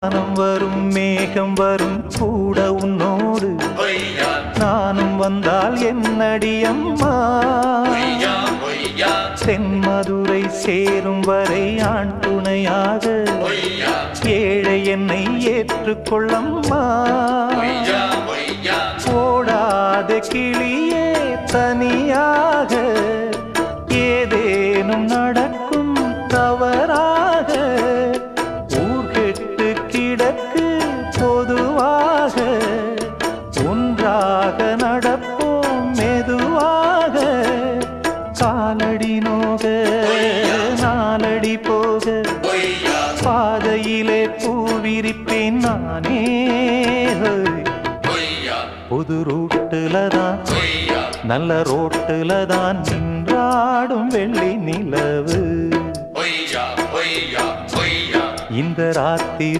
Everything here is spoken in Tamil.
வானம் வரும் மேகம் வரும் கூட உன்னோடு நானும் வந்தால் என்னடி அம்மா தென்மதுரை சேரும் வரை ஆண் துணையாக ஏழை என்னை ஏற்றுக்கொள்ளம்மா ஓடாத கிளியே தனியாக ஏதேனும் நடக்கும் தவறாக ஊர்கெட்டு கிடக்கு பொதுவாக ஒன்றாக நடப்போம் மெதுவாக காலடி நோக நாலடி போக பாதையிலே பூவிரிப்பேன் நானே புது ரூட்டுல தான் நல்ல ரோட்டுல தான் நின்றாடும் வெள்ளி நிலவு இந்த ராத்திரி